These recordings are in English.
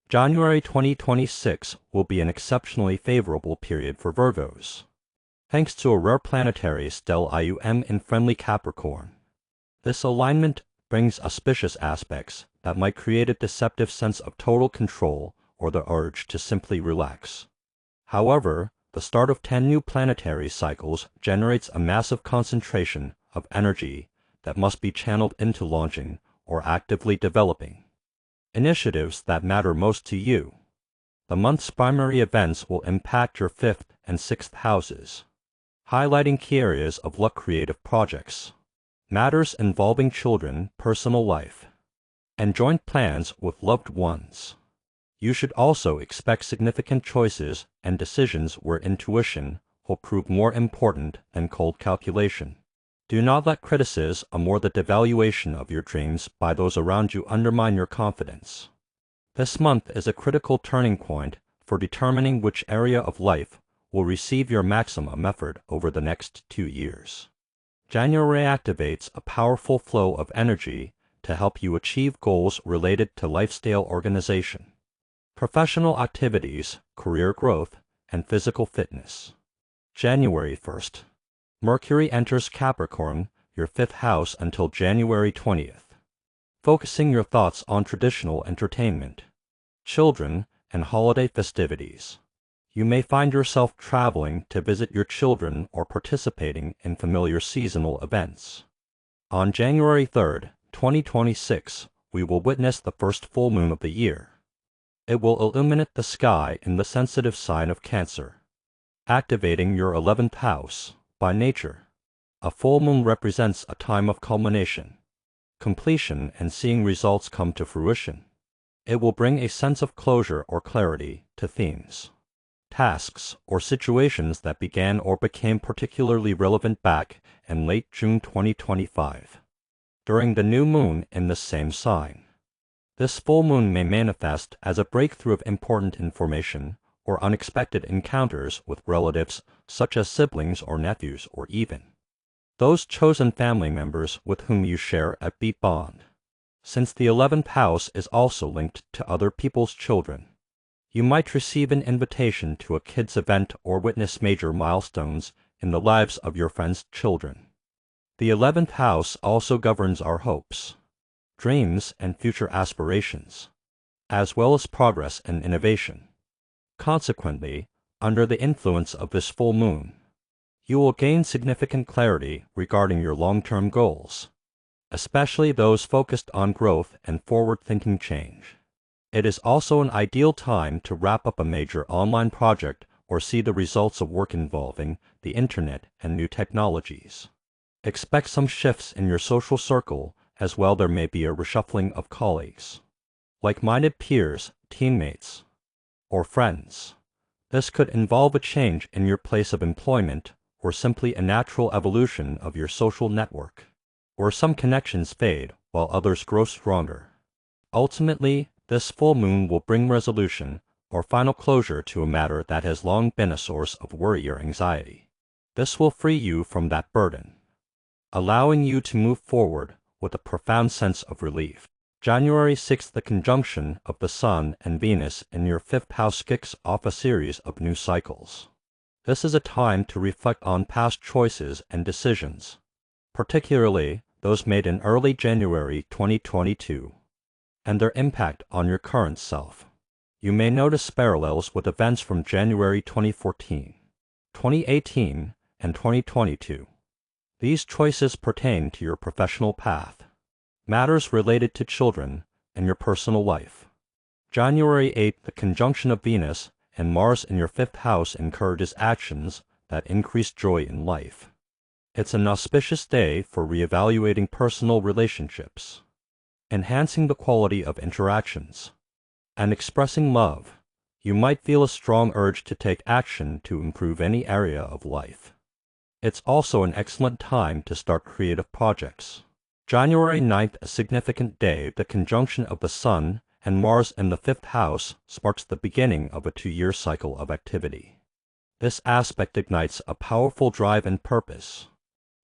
January 2026 will be an exceptionally favorable period for Virgos, thanks to a rare planetary stellium in friendly Capricorn. This alignment brings auspicious aspects that might create a deceptive sense of total control or the urge to simply relax. However, the start of 10 new planetary cycles generates a massive concentration of energy that must be channeled into launching or actively developing initiatives that matter most to you. The month's primary events will impact your 5th and 6th houses, highlighting key areas of luck, creative projects, matters involving children, personal life, and joint plans with loved ones. You should also expect significant choices and decisions where intuition will prove more important than cold calculation. Do not let criticism or the devaluation of your dreams by those around you undermine your confidence. This month is a critical turning point for determining which area of life will receive your maximum effort over the next 2 years. January activates a powerful flow of energy to help you achieve goals related to lifestyle organization, professional activities, career growth, and physical fitness. January 1st. Mercury enters Capricorn, your 5th house, until January 20th, focusing your thoughts on traditional entertainment, children, and holiday festivities. You may find yourself traveling to visit your children or participating in familiar seasonal events. On January 3rd, 2026, we will witness the first full moon of the year. It will illuminate the sky in the sensitive sign of Cancer, activating your 11th house. By nature, a full moon represents a time of culmination, completion, and seeing results come to fruition. It will bring a sense of closure or clarity to themes, tasks, or situations that began or became particularly relevant back in late June 2025. During the new moon in the same sign, this full moon may manifest as a breakthrough of important information or unexpected encounters with relatives such as siblings or nephews, or even those chosen family members with whom you share a deep bond. Since the 11th house is also linked to other people's children, you might receive an invitation to a kids' event or witness major milestones in the lives of your friends' children. The 11th house also governs our hopes, dreams, and future aspirations, as well as progress and innovation. Consequently, under the influence of this full moon, you will gain significant clarity regarding your long-term goals, especially those focused on growth and forward-thinking change. It is also an ideal time to wrap up a major online project or see the results of work involving the internet and new technologies. Expect some shifts in your social circle as well. There may be a reshuffling of colleagues, like-minded peers, teammates, or friends. This could involve a change in your place of employment or simply a natural evolution of your social network, where some connections fade while others grow stronger. Ultimately, this full moon will bring resolution or final closure to a matter that has long been a source of worry or anxiety. This will free you from that burden, allowing you to move forward with a profound sense of relief. January 6th, the conjunction of the Sun and Venus in your 5th house kicks off a series of new cycles. This is a time to reflect on past choices and decisions, particularly those made in early January 2022, and their impact on your current self. You may notice parallels with events from January 2014, 2018, and 2022. These choices pertain to your professional path, matters related to children, and your personal life. January 8th, the conjunction of Venus and Mars in your 5th house encourages actions that increase joy in life. It's an auspicious day for reevaluating personal relationships, enhancing the quality of interactions, and expressing love. You might feel a strong urge to take action to improve any area of life. It's also an excellent time to start creative projects. January 9th, a significant day. The conjunction of the Sun and Mars in the 5th house sparks the beginning of a 2-year cycle of activity. This aspect ignites a powerful drive and purpose,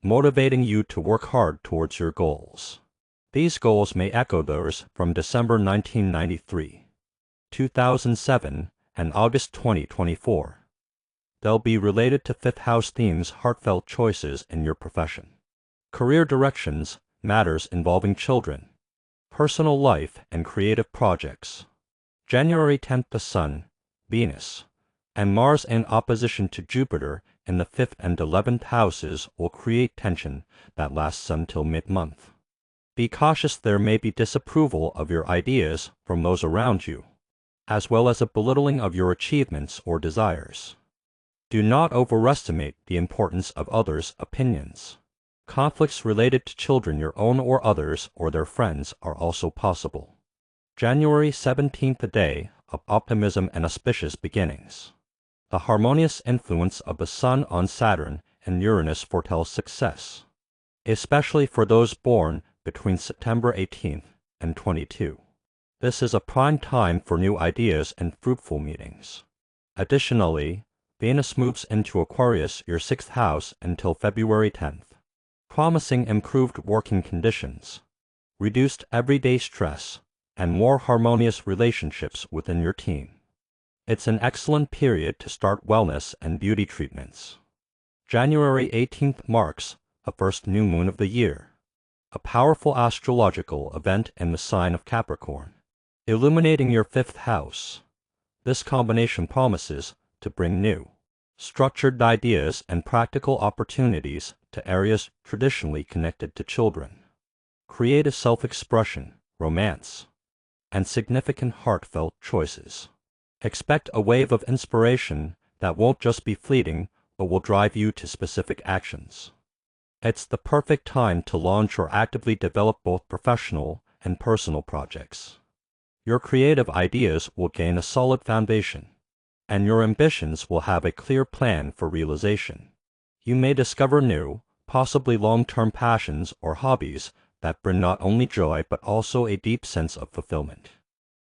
motivating you to work hard towards your goals. These goals may echo those from December 1993, 2007, and August 2024. They'll be related to fifth house themes, heartfelt choices in your profession, career directions, matters involving children, personal life, and creative projects. January 10th, the Sun, Venus, and Mars in opposition to Jupiter in the 5th and 11th houses will create tension that lasts until mid-month. Be cautious, there may be disapproval of your ideas from those around you, as well as a belittling of your achievements or desires. Do not overestimate the importance of others' opinions. Conflicts related to children, your own or others, or their friends are also possible. January 17th, a day of optimism and auspicious beginnings. The harmonious influence of the Sun on Saturn and Uranus foretells success, especially for those born between September 18th and 22. This is a prime time for new ideas and fruitful meetings. Additionally, Venus moves into Aquarius, your 6th house, until February 10th, promising improved working conditions, reduced everyday stress, and more harmonious relationships within your team. It's an excellent period to start wellness and beauty treatments. January 18th marks the first new moon of the year, a powerful astrological event in the sign of Capricorn, illuminating your 5th house. This combination promises to bring new, structured ideas and practical opportunities to areas traditionally connected to children, creative self-expression, romance, and significant heartfelt choices. Expect a wave of inspiration that won't just be fleeting, but will drive you to specific actions. It's the perfect time to launch or actively develop both professional and personal projects. Your creative ideas will gain a solid foundation, and your ambitions will have a clear plan for realization. You may discover new, possibly long-term passions or hobbies that bring not only joy but also a deep sense of fulfillment.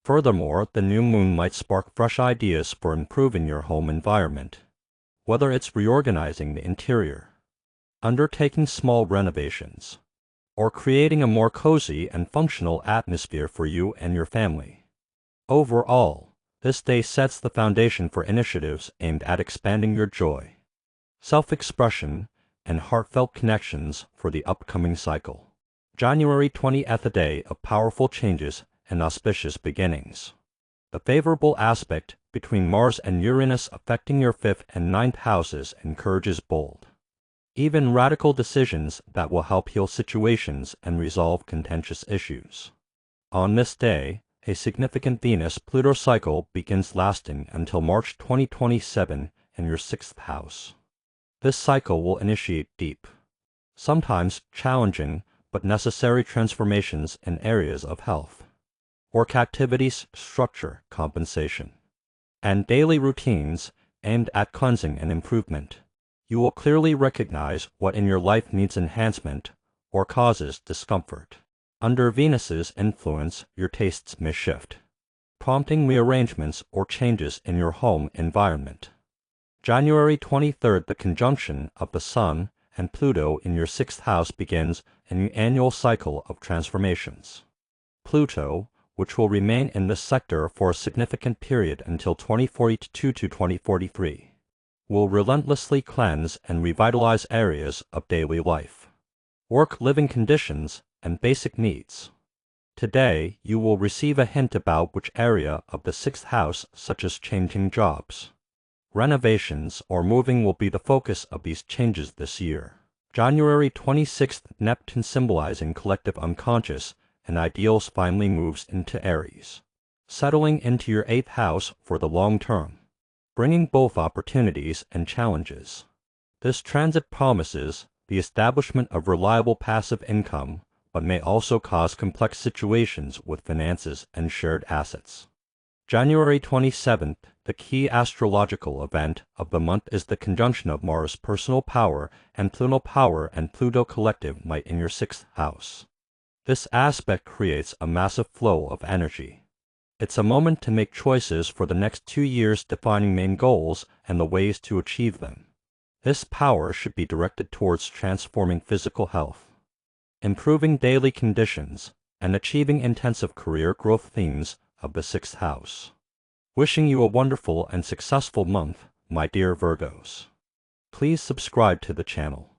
Furthermore, the new moon might spark fresh ideas for improving your home environment, whether it's reorganizing the interior, undertaking small renovations, or creating a more cozy and functional atmosphere for you and your family. Overall, this day sets the foundation for initiatives aimed at expanding your joy, self-expression, and heartfelt connections for the upcoming cycle. January 20th, a day of powerful changes and auspicious beginnings. The favorable aspect between Mars and Uranus affecting your 5th and 9th houses encourages bold, even radical decisions that will help heal situations and resolve contentious issues. On this day, a significant Venus-Pluto cycle begins, lasting until March 2027 in your 6th house. This cycle will initiate deep, sometimes challenging but necessary transformations in areas of health, work activities, structure, compensation, and daily routines aimed at cleansing and improvement. You will clearly recognize what in your life needs enhancement or causes discomfort. Under Venus's influence, your tastes may shift, prompting rearrangements or changes in your home environment. January 23rd, the conjunction of the Sun and Pluto in your 6th house begins an annual cycle of transformations. Pluto, which will remain in this sector for a significant period until 2042 to 2043, will relentlessly cleanse and revitalize areas of daily life, work, living conditions, and basic needs. Today, you will receive a hint about which area of the 6th house, such as changing jobs, renovations, or moving, will be the focus of these changes this year. January 26th, Neptune, symbolizing collective unconscious and ideals, finally moves into Aries, settling into your 8th house for the long term, bringing both opportunities and challenges. This transit promises the establishment of reliable passive income, but may also cause complex situations with finances and shared assets. January 27th, the key astrological event of the month is the conjunction of Mars' personal power and Pluto collective might in your 6th house. This aspect creates a massive flow of energy. It's a moment to make choices for the next 2 years, defining main goals and the ways to achieve them. This power should be directed towards transforming physical health, improving daily conditions, and achieving intensive career growth, themes of the 6th house. Wishing you a wonderful and successful month, my dear Virgos. Please subscribe to the channel.